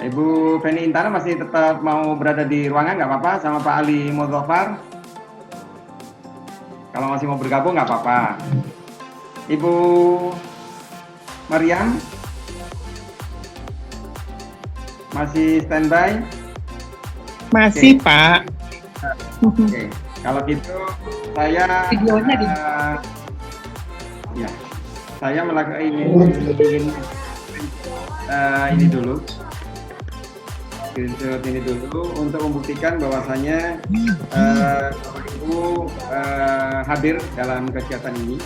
Ibu Feni Intara masih tetap mau berada di ruangan nggak apa-apa sama Pak Ali Muzaffar? Kalau masih mau bergabung nggak apa-apa. Ibu Mariam masih standby? Masih, Oke. Pak. Oke. Kalau gitu saya Videonya di ya, saya melakukan ini dulu, screenshot ini dulu untuk membuktikan bahwasanya Bapak Ibu hadir dalam kegiatan ini.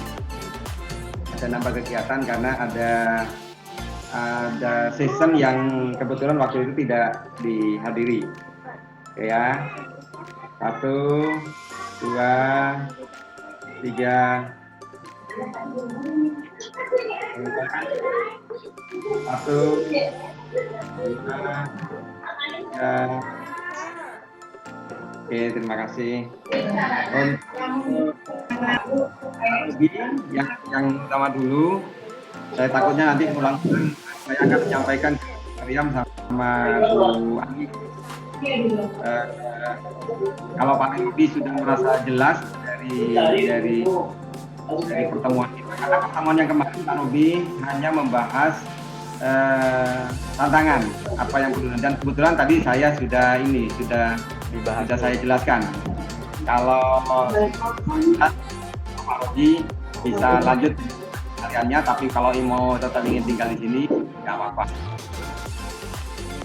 Ada nambah kegiatan karena ada season yang kebetulan waktu itu tidak dihadiri. Oke ya, 1, 2, 3, 1, 2, 3. Oke, terima kasih. Untuk yang pertama dulu, saya takutnya nanti ulang-ulang saya akan menyampaikan ke Mariam sama Bu Ani. Kalau Pak Yudi sudah merasa jelas dari pertemuan kita, karena pertemuan yang kemarin Pak Robi hanya membahas tantangan apa yang perlu, dan kebetulan tadi saya sudah saya jelaskan. Kalau Pak Robi bisa lanjut hariannya, tapi kalau mau tetap ingin tinggal di sini nggak apa-apa.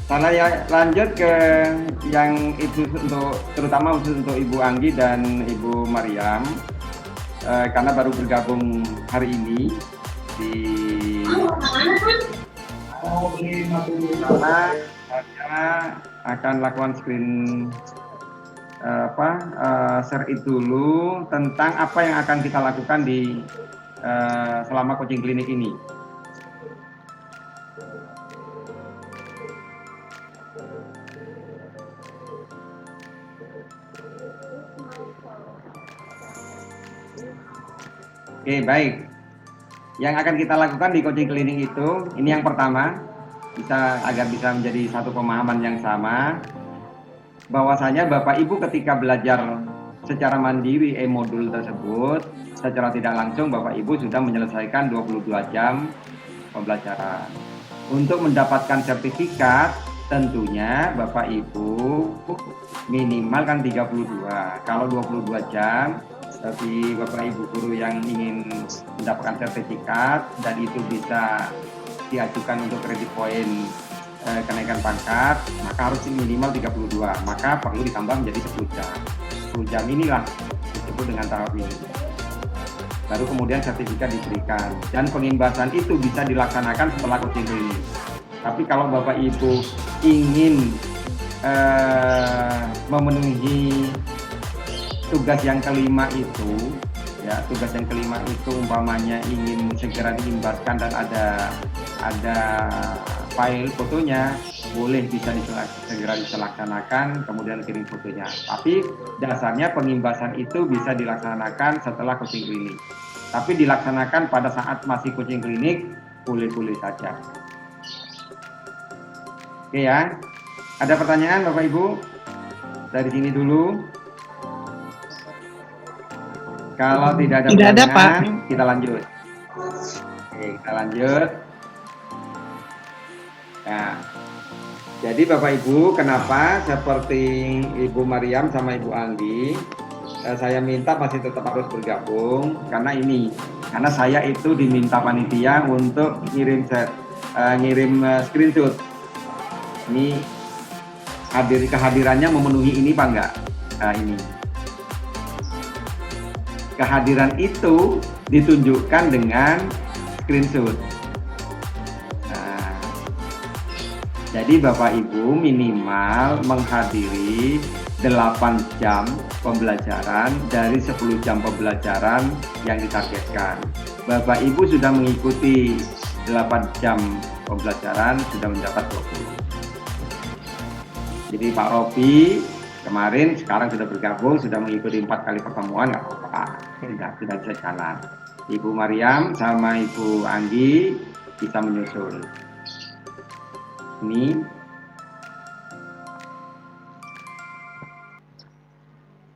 Saya lanjut ke yang itu terutama untuk Ibu Anggi dan Ibu Mariam, karena baru bergabung hari ini di sana. Saya akan lakukan share it dulu tentang apa yang akan kita lakukan di selama coaching klinik ini. Oke, baik. Yang akan kita lakukan di coaching klinik itu, ini yang pertama, agar bisa menjadi satu pemahaman yang sama, bahwasanya Bapak Ibu ketika belajar secara mandiri modul tersebut, secara tidak langsung Bapak Ibu sudah menyelesaikan 22 jam pembelajaran. Untuk mendapatkan sertifikat, tentunya Bapak Ibu minimal kan 32. Kalau 22 jam, tapi Bapak Ibu guru yang ingin mendapatkan sertifikat dan itu bisa diajukan untuk kredit poin kenaikan pangkat, maka harus minimal 32, maka perlu ditambah menjadi 10 jam. 10 jam inilah disebut dengan tahap ini. Baru kemudian sertifikat diberikan, dan pengimbasan itu bisa dilaksanakan setelah coaching klinik. Tapi kalau Bapak Ibu ingin memenuhi tugas yang kelima itu, umpamanya ingin segera diimbaskan dan ada file fotonya, boleh bisa segera dilaksanakan, kemudian kirim fotonya. Tapi dasarnya pengimbasan itu bisa dilaksanakan setelah coaching klinik. Tapi dilaksanakan pada saat masih coaching klinik, boleh-boleh saja. Oke ya, ada pertanyaan Bapak Ibu? Dari sini dulu. Kalau tidak ada pertanyaan, kita lanjut. Oke, kita lanjut. Nah, jadi Bapak Ibu, kenapa seperti Ibu Mariam sama Ibu Anggi, saya minta masih tetap harus bergabung, karena saya itu diminta panitia untuk ngirim screenshot. Ini kehadirannya memenuhi ini Pak enggak? Nah, ini. Kehadiran itu ditunjukkan dengan screenshot. Nah, jadi Bapak Ibu minimal menghadiri 8 jam pembelajaran dari 10 jam pembelajaran yang ditargetkan. Bapak Ibu sudah mengikuti 8 jam pembelajaran, sudah mendapat 20. Jadi Pak Robi kemarin, sekarang sudah bergabung, sudah mengikuti 4 kali pertemuan, nggak apa-apa, tidak bisa jalan. Ibu Mariam sama Ibu Anggi bisa menyusul. Ini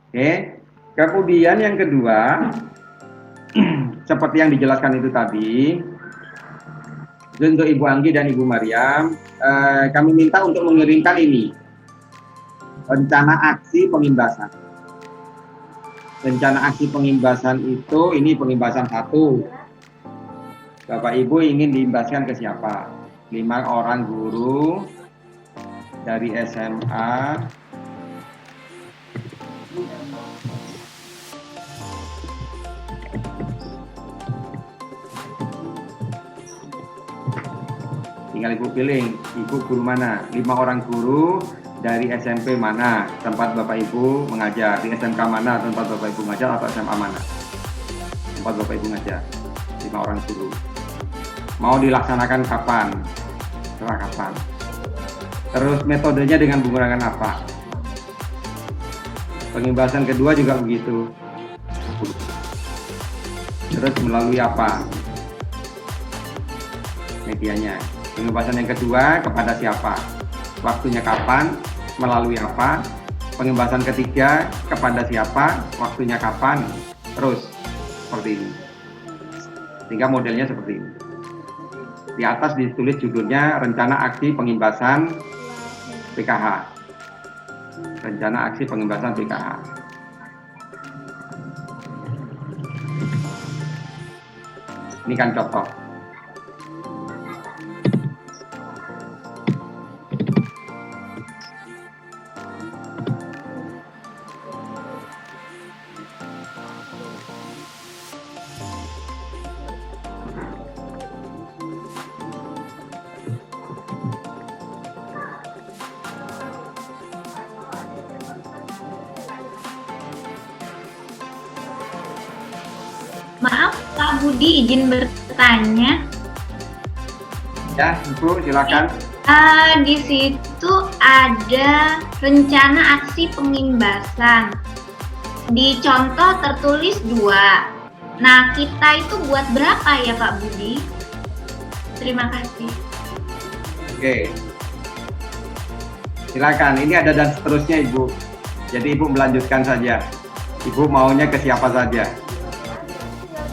Oke. Kemudian yang kedua, seperti yang dijelaskan itu tadi, untuk Ibu Anggi dan Ibu Mariam, kami minta untuk mengirimkan ini, rencana aksi pengimbasan. Rencana aksi pengimbasan itu, ini pengimbasan 1. Bapak Ibu ingin diimbaskan ke siapa? 5 orang guru dari SMA tinggal Ibu pilih, Ibu guru mana? 5 orang guru dari SMP mana tempat Bapak Ibu mengajar, di SMK mana tempat Bapak Ibu mengajar, atau SMA mana tempat Bapak Ibu mengajar. 5 orang guru. Mau dilaksanakan kapan? Setelah kapan? Terus metodenya dengan menggunakan apa? Pengimbasan kedua juga begitu. Terus melalui apa? Medianya. Pengimbasan yang kedua kepada siapa? Waktunya kapan? Melalui apa? Pengimbasan ketiga kepada siapa? Waktunya kapan? Terus seperti ini. Sehingga modelnya seperti ini. Di atas ditulis judulnya Rencana Aksi Pengimbasan PKH. Rencana Aksi Pengimbasan PKH. Ini kan contoh. Maaf, Pak Budi izin bertanya. Ya, Ibu silakan. Di situ ada rencana aksi pengimbasan. Di contoh tertulis 2. Nah, kita itu buat berapa ya Pak Budi? Terima kasih. Oke. Silakan, ini ada dan seterusnya Ibu. Jadi Ibu melanjutkan saja. Ibu maunya ke siapa saja.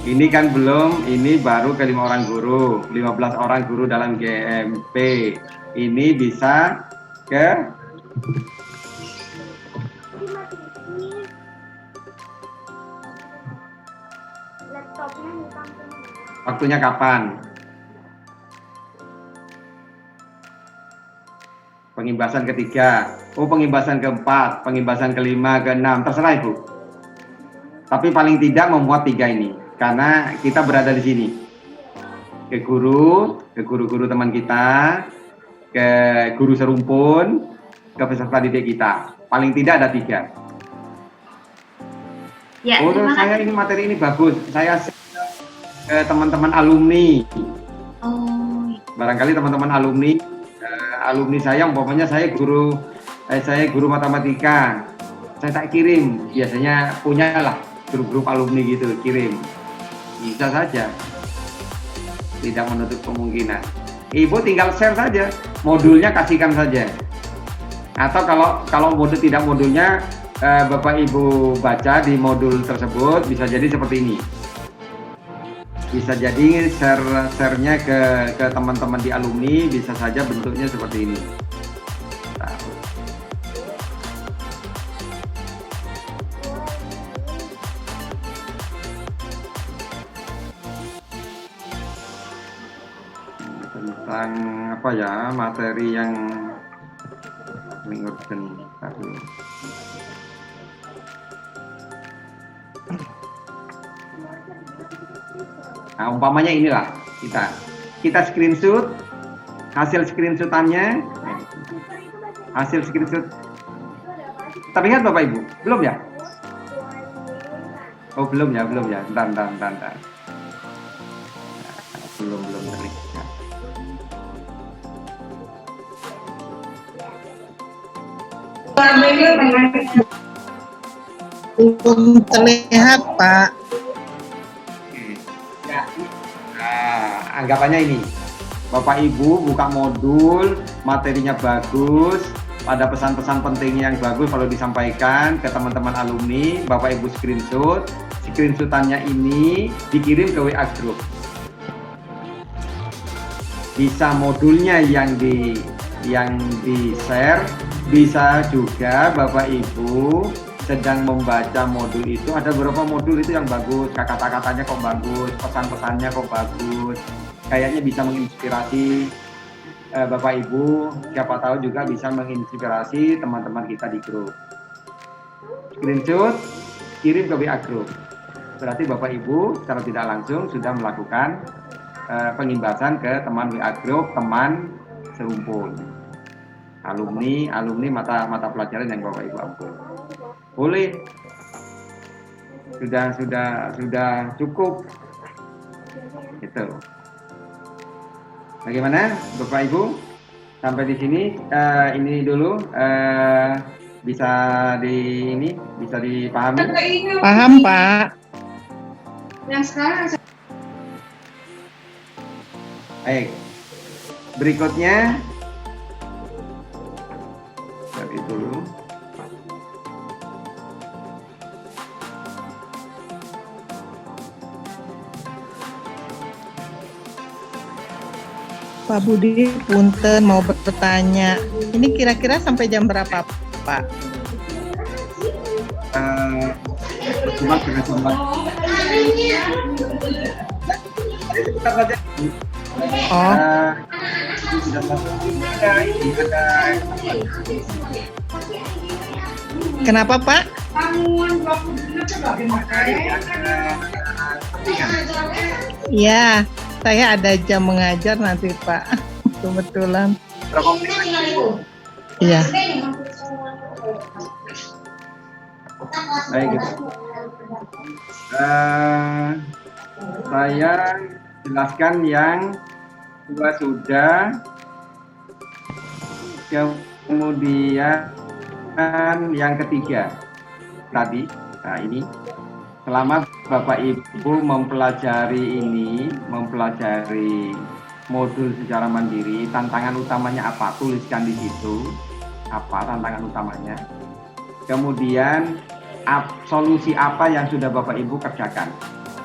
Ini kan belum, ini baru ke 5 orang guru, 15 orang guru dalam GMP. Ini bisa ke waktunya kapan? Pengimbasan ketiga, pengimbasan keempat, pengimbasan kelima, keenam, terserah Ibu. Tapi paling tidak memuat 3 ini. Karena kita berada di sini, ke guru-guru teman kita, ke guru serumpun, ke peserta didik kita. Paling tidak ada 3. Ya, saya ini materi ini bagus. Saya ke teman-teman alumni. Barangkali teman-teman alumni, alumni saya, umpamanya saya guru matematika. Saya tak kirim. Biasanya punyalah grup-grup alumni gitu, kirim. Bisa saja, tidak menutup kemungkinan. Ibu tinggal share saja, modulnya kasihkan saja. Atau kalau modul tidak modulnya, Bapak Ibu baca di modul tersebut, bisa jadi seperti ini. Bisa jadi share-nya ke teman-teman di alumni, bisa saja bentuknya seperti ini. Tentang apa ya, materi yang menguruskan tadi. Nah, umpamanya inilah kita screenshot hasil screenshotannya, hasil screenshot terlihat Bapak Ibu? Belum ya? Oh belum ya. Bentar. Belum terlihat. Belum terlihat Pak. Nah, anggapannya ini, Bapak Ibu buka modul, materinya bagus, ada pesan-pesan penting yang bagus kalau disampaikan ke teman-teman alumni, Bapak Ibu screenshotannya ini dikirim ke WA Group. Bisa modulnya yang di-share, bisa juga Bapak Ibu sedang membaca modul itu, ada beberapa modul itu yang bagus, kata-katanya kok bagus, pesan-pesannya kok bagus, kayaknya bisa menginspirasi Bapak Ibu, siapa tahu juga bisa menginspirasi teman-teman kita di grup. Screenshot, kirim ke WA Group. Berarti Bapak Ibu secara tidak langsung sudah melakukan pengimbasan ke teman WA Group, teman serumpun, alumni mata pelajaran yang Bapak Ibu ambil. Boleh, sudah cukup. Gitu. Bagaimana Bapak Ibu? Sampai di sini ini dulu bisa dipahami? Paham, Pak. Yang sekarang Baik. Berikutnya cari dulu. Pak Budi, punten mau bertanya. Ini kira-kira sampai jam berapa, Pak? Cuma sebentar saja. Oh, Sudah masuk. Ada kenapa, Pak? Iya, saya ada jam mengajar nanti, Pak. Kebetulan. berapa menit? Iya. Baik, gitu. Saya jelaskan yang sudah, kemudian yang ketiga tadi. Nah, ini selama Bapak Ibu mempelajari modul secara mandiri, tantangan utamanya apa? Tuliskan di situ apa tantangan utamanya. Kemudian solusi apa yang sudah Bapak Ibu kerjakan,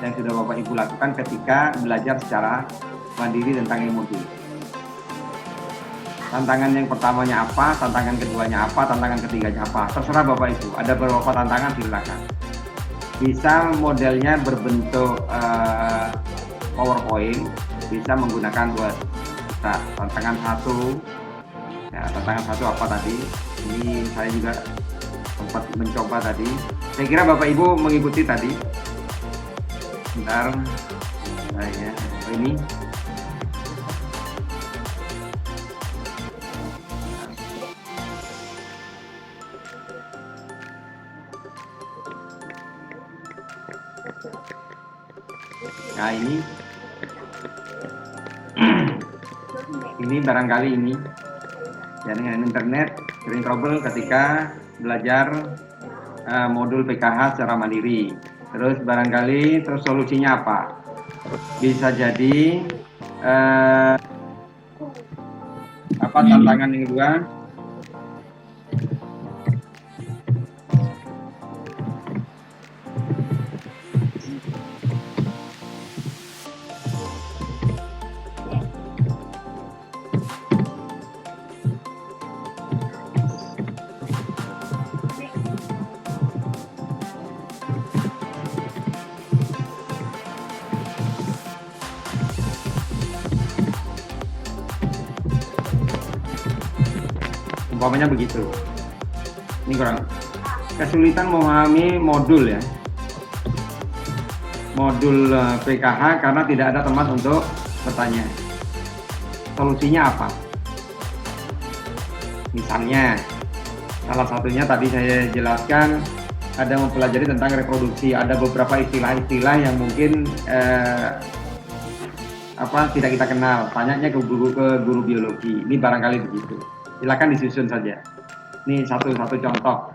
yang sudah Bapak Ibu lakukan ketika belajar secara mandiri tentang modul. Tantangan yang pertamanya apa, tantangan keduanya apa, tantangan ketiganya apa, terserah Bapak Ibu. Ada beberapa tantangan, silakan. Bisa modelnya berbentuk PowerPoint, bisa menggunakan Word. Nah, tantangan satu apa tadi? Ini saya juga sempat mencoba tadi. Saya kira Bapak Ibu mengikuti tadi. Bentar, ini. Nah, ini barangkali ini ya, dengan internet sering trouble ketika belajar modul PKH secara mandiri. Terus barangkali solusinya apa? Bisa jadi apa tantangan yang kedua? Umpamanya begitu. Ini kurang kesulitan memahami modul ya. Modul PKH karena tidak ada teman untuk bertanya. Solusinya apa? Misalnya, salah satunya tadi saya jelaskan ada mempelajari tentang reproduksi. Ada beberapa istilah-istilah yang mungkin tidak kita kenal. Tanyanya ke guru biologi. Ini barangkali begitu. Silakan disusun saja. Ini satu contoh.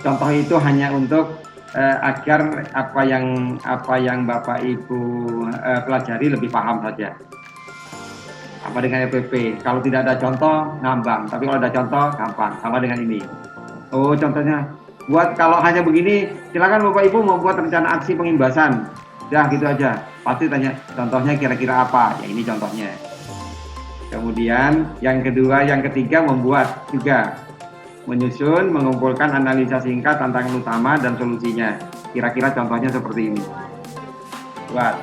Contoh itu hanya untuk agar apa yang Bapak Ibu pelajari lebih paham saja. sama dengan RPP. Kalau tidak ada contoh, ngambang. Tapi kalau ada contoh, gampang. Sama dengan ini. Oh, contohnya, kalau hanya begini, silakan Bapak Ibu mau buat rencana aksi pengimbasan. Ya, gitu aja. Pasti tanya, contohnya kira-kira apa? Ya, ini contohnya. Kemudian, yang kedua, yang ketiga, membuat juga. Menyusun, mengumpulkan analisa singkat tantangan utama dan solusinya. Kira-kira contohnya seperti ini. Buat.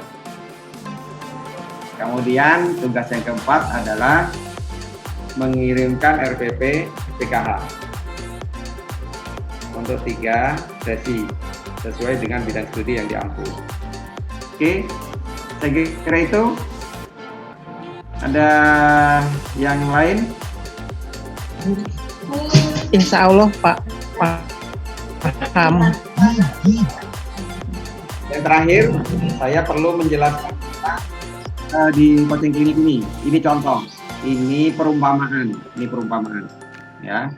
Kemudian tugas yang keempat adalah mengirimkan RPP PKH untuk 3 sesi sesuai dengan bidang studi yang diampu. Oke, saya kira itu. Ada yang lain? Insya Allah Pak paham. Yang terakhir, saya perlu menjelaskan di coaching klinik ini contoh, ini perumpamaan, ya.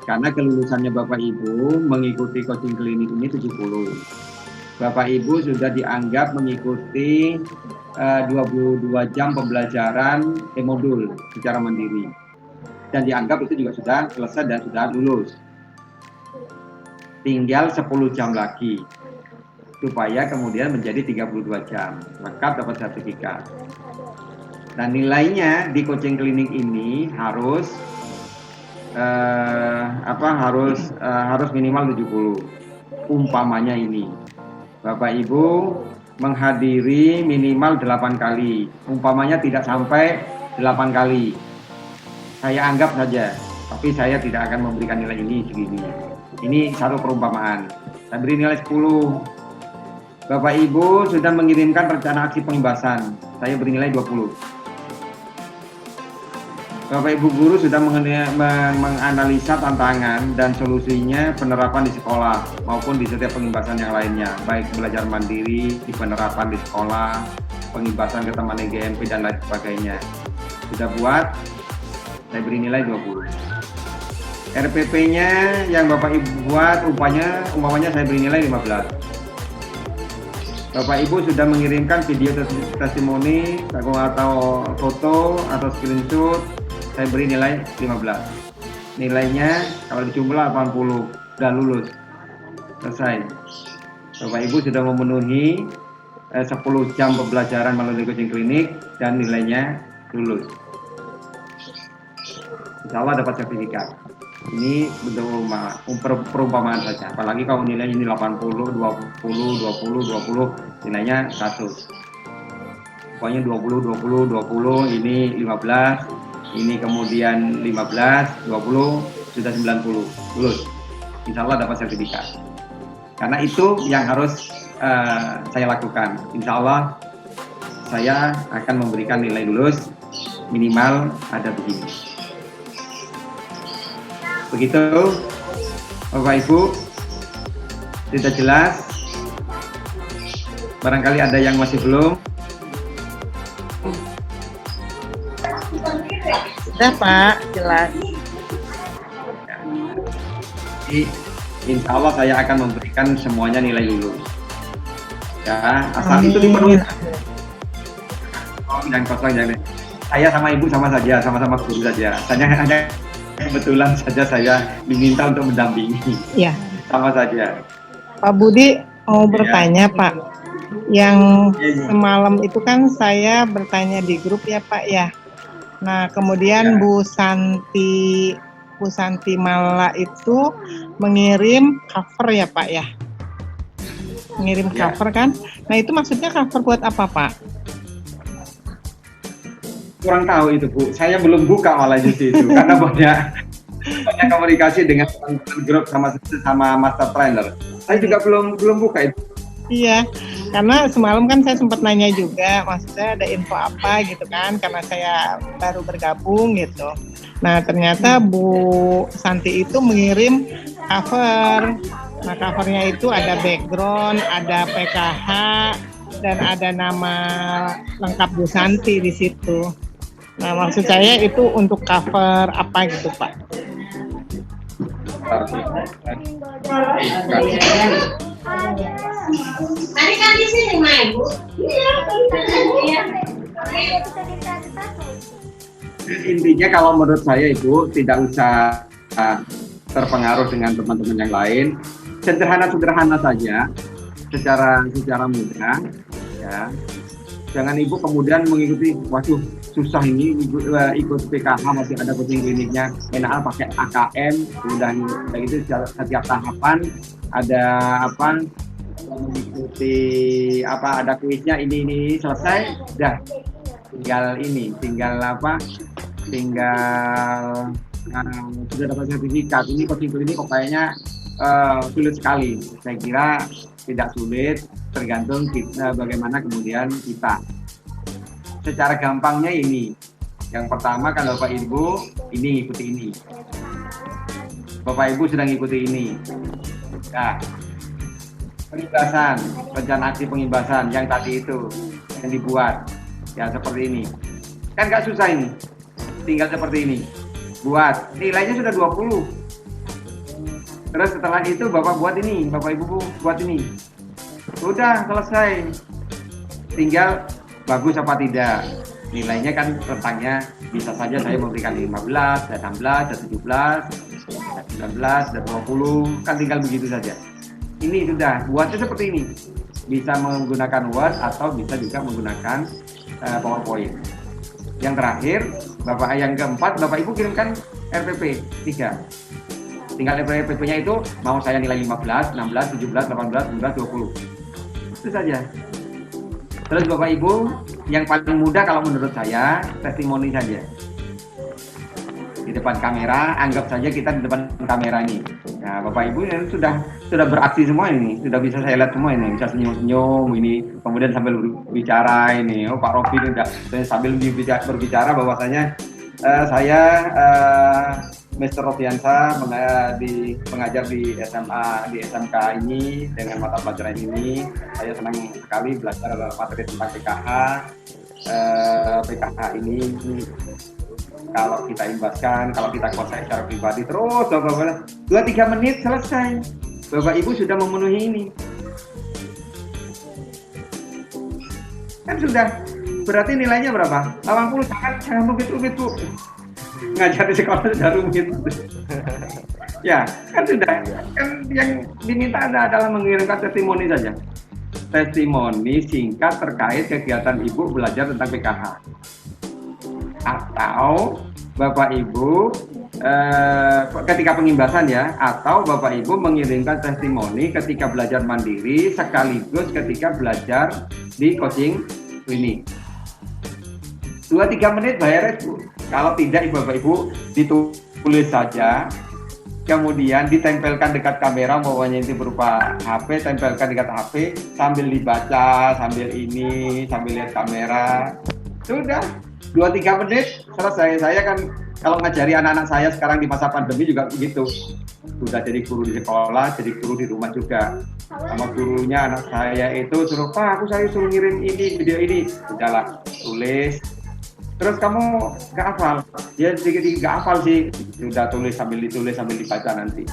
Karena kelulusannya Bapak Ibu mengikuti coaching klinik ini 70. Bapak Ibu sudah dianggap mengikuti 22 jam pembelajaran modul secara mandiri. Dan dianggap itu juga sudah selesai dan sudah lulus. Tinggal 10 jam lagi supaya kemudian menjadi 32 jam, lengkap dapat sertifikat. Dan nilainya di coaching klinik ini harus harus minimal 70. Umpamanya ini, Bapak Ibu menghadiri minimal 8 kali, umpamanya tidak sampai 8 kali. Saya anggap saja, tapi saya tidak akan memberikan nilai ini segini. Ini satu perumpamaan. Saya beri nilai 10. Bapak Ibu sudah mengirimkan rencana aksi pengimbasan. Saya beri nilai 20. Bapak Ibu guru sudah menganalisa tantangan dan solusinya penerapan di sekolah maupun di setiap pengimbasan yang lainnya, baik belajar mandiri, di penerapan di sekolah, pengimbasan ke teman GMP dan lain sebagainya. Sudah buat, saya beri nilai 20. RPP-nya yang Bapak Ibu buat, umpamanya saya beri nilai 15. Bapak Ibu sudah mengirimkan video testimoni atau foto atau screenshot, saya beri nilai 15. Nilainya kalau dijumlah 80, sudah lulus. Selesai. Bapak Ibu sudah memenuhi 10 jam pembelajaran melalui coaching klinik dan nilainya lulus. Insya Allah dapat sertifikat. Ini bentuk perumpamaan saja. Apalagi kalau nilainya ini 80, 20, nilainya 100. Pokoknya 20, ini 15, ini kemudian 15, 20, sudah 90, lulus. Insya Allah dapat sertifikat. Karena itu yang harus saya lakukan. Insya Allah saya akan memberikan nilai lulus minimal ada begini. Begitu, Bapak Ibu, sudah jelas? Barangkali ada yang masih belum? Sudah Pak, jelas. Jadi, insya Allah saya akan memberikan semuanya nilai lulus. Ya, asal itu dipenuhi. Dan kosong jangan. Saya sama Ibu sama saja, sama-sama guru saja. Hanya kebetulan saja saya diminta untuk mendampingi. Iya. Sama saja. Pak Budi mau bertanya Pak. Yang semalam itu kan saya bertanya di grup ya Pak ya. Nah kemudian Bu Santi Mala itu mengirim cover ya Pak ya. Mengirim cover kan. Nah itu maksudnya cover buat apa Pak? Kurang tahu itu Bu, saya belum buka malah di situ karena banyak komunikasi dengan grup sama master trainer. Saya juga belum buka itu. Iya, karena semalam kan saya sempat nanya juga, maksudnya ada info apa gitu kan, karena saya baru bergabung gitu. Nah ternyata Bu Santi itu mengirim cover. Nah covernya itu ada background, ada PKH, dan ada nama lengkap Bu Santi di situ. Nah maksud saya itu untuk cover apa gitu Pak? Tadi kan di sini, Ma, Ibu. Iya. Intinya kalau menurut saya Ibu tidak usah terpengaruh dengan teman-teman yang lain, sederhana-sederhana saja, secara mudah, ya. Jangan Ibu kemudian mengikuti, waduh susah ini ikut PKH masih ada coaching kliniknya, enak pakai AKM, udah gitu setiap tahapan ada apa mengikuti apa ada kuisnya ini selesai, udah tinggal sudah dapat sertifikat. Ini coaching klinik kok kayaknya sulit sekali. Saya kira tidak sulit, tergantung kita, bagaimana kemudian kita. Secara gampangnya ini, yang pertama kan Bapak Ibu ini ikuti ini. Bapak Ibu sedang ikuti ini. Nah, pengimbasan, rencana aksi pengimbasan yang tadi itu yang dibuat, ya seperti ini. Kan nggak susah ini, tinggal seperti ini. Buat, nilainya sudah 20. Terus setelah itu Bapak buat ini, Bapak Ibu buat ini. Sudah selesai. Tinggal bagus apa tidak. Nilainya kan rentangnya bisa saja saya memberikan 15, dan 16, dan 17, dan 19, dan 20. Kan tinggal begitu saja. Ini sudah, buatnya seperti ini. Bisa menggunakan Word atau bisa juga menggunakan PowerPoint. Yang terakhir, yang keempat, Bapak Ibu kirimkan RPP 3. Tinggal RPP-nya itu mau saya nilai 15, 16, 17, 18, 19, 20. Itu saja. Terus Bapak Ibu, yang paling mudah kalau menurut saya, testimoni saja. Di depan kamera, anggap saja kita di depan kamera ini. Nah, Bapak Ibu ini sudah beraksi semua ini, sudah bisa saya lihat semua ini, bisa senyum-senyum ini, kemudian sambil berbicara ini. Oh, Pak Rofi ini udah sambil berbicara bahwasanya saya Mr. Rofiansa mengajar di SMA di SMK ini dengan mata pelajaran ini. Saya senang sekali belajar materi tentang PKH ini. Kalau kita imbaskan, kalau kita kuasai secara pribadi terus, Bapak 2-3 menit selesai. Bapak Ibu sudah memenuhi ini. Kan sudah. Berarti nilainya berapa? 80. Jangan rumit-rumit, Bu. Ngajar di sekolah sudah rumit. Ya, kan sudah. Kan yang diminta adalah mengirimkan testimoni saja. Testimoni singkat terkait kegiatan Ibu belajar tentang PKH. Atau Bapak Ibu ketika pengimbasan ya, atau Bapak Ibu mengirimkan testimoni ketika belajar mandiri sekaligus ketika belajar di coaching klinik. 2-3 menit bayar itu. Kalau tidak Bapak Ibu ditulis saja, kemudian ditempelkan dekat kamera, bawahnya itu berupa HP, tempelkan dekat HP sambil dibaca, sambil lihat kamera. Sudah 2-3 menit selesai. Saya kan kalau ngajari anak-anak saya sekarang di masa pandemi juga begitu. Sudah jadi guru di sekolah, jadi guru di rumah juga. Sama gurunya anak saya itu suruh, Pak, saya suruh ngirim ini, video ini. Sudahlah, tulis. Terus kamu nggak hafal? Ya sedikit nggak hafal sih. Sudah tulis sambil dibaca nanti.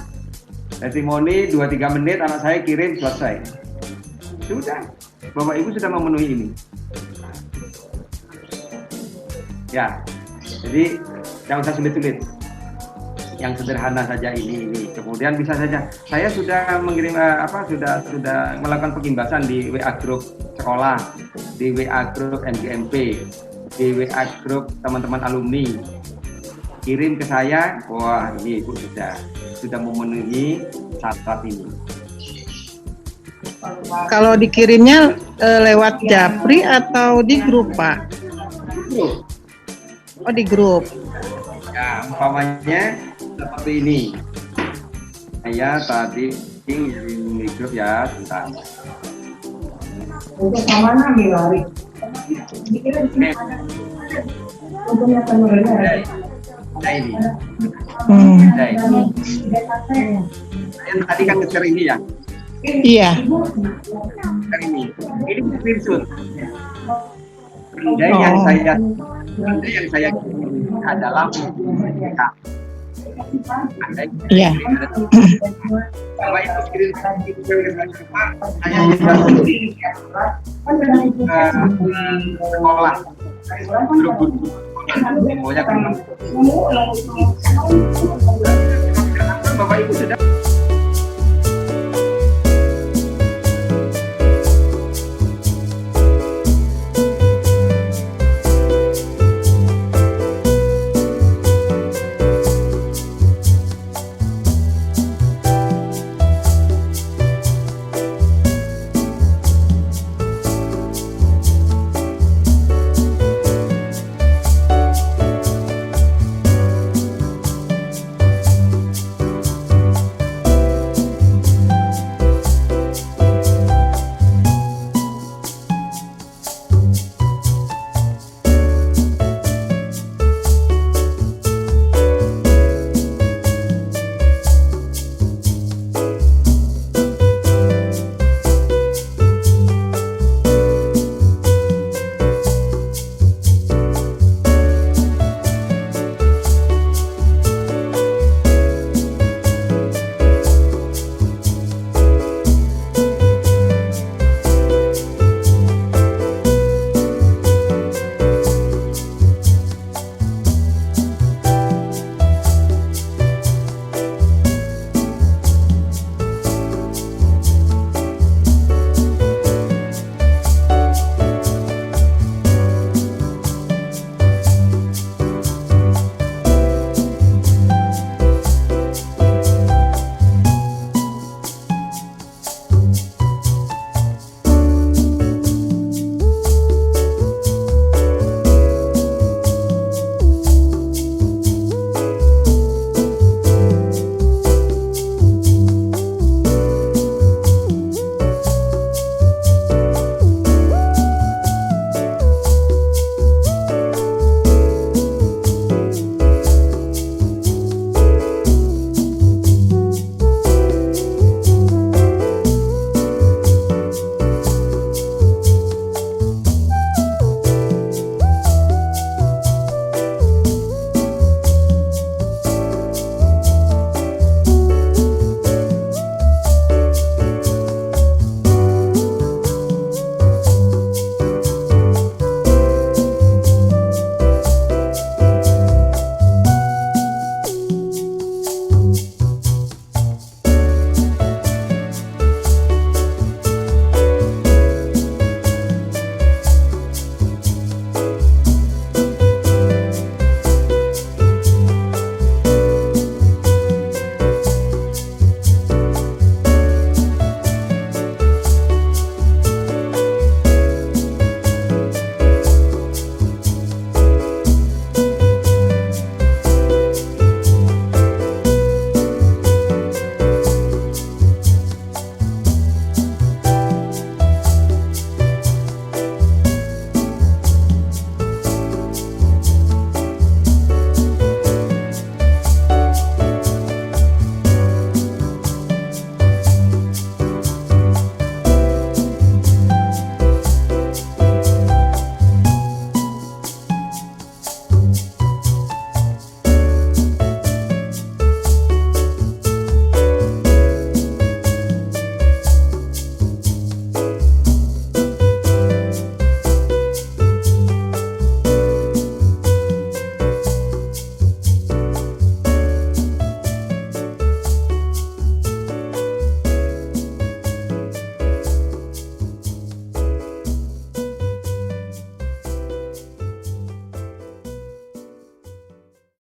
Testimoni 2-3 menit anak saya kirim, selesai. Sudah, Bapak Ibu sudah memenuhi ini. Ya, jadi jangan usah sulit-sulit. Yang sederhana saja ini. Kemudian bisa saja. Saya sudah mengirim sudah melakukan pengimbasan di WA grup sekolah, di WA grup MGMP, di WA grup teman-teman alumni. Kirim ke saya. Wah, ini Ibu sudah memenuhi syarat ini. Kalau dikirimnya lewat Japri atau di grup, Pak? Grup. Oh, di grup. Ya, umpamanya seperti ini. Saya tadi di grup ya, sebentar. Untuk mana Milari? Nah ini. Hmm. Nah ini. Yang tadi kan ngecer ini ya. Iya. Ngecer ini. Ini screenshot. Benda yang saya adalah PK. Ada yang Iya. Bapak Ibu screen saya juga sendiri sekolah guru-guru semuanya teman. Bapak Ibu sudah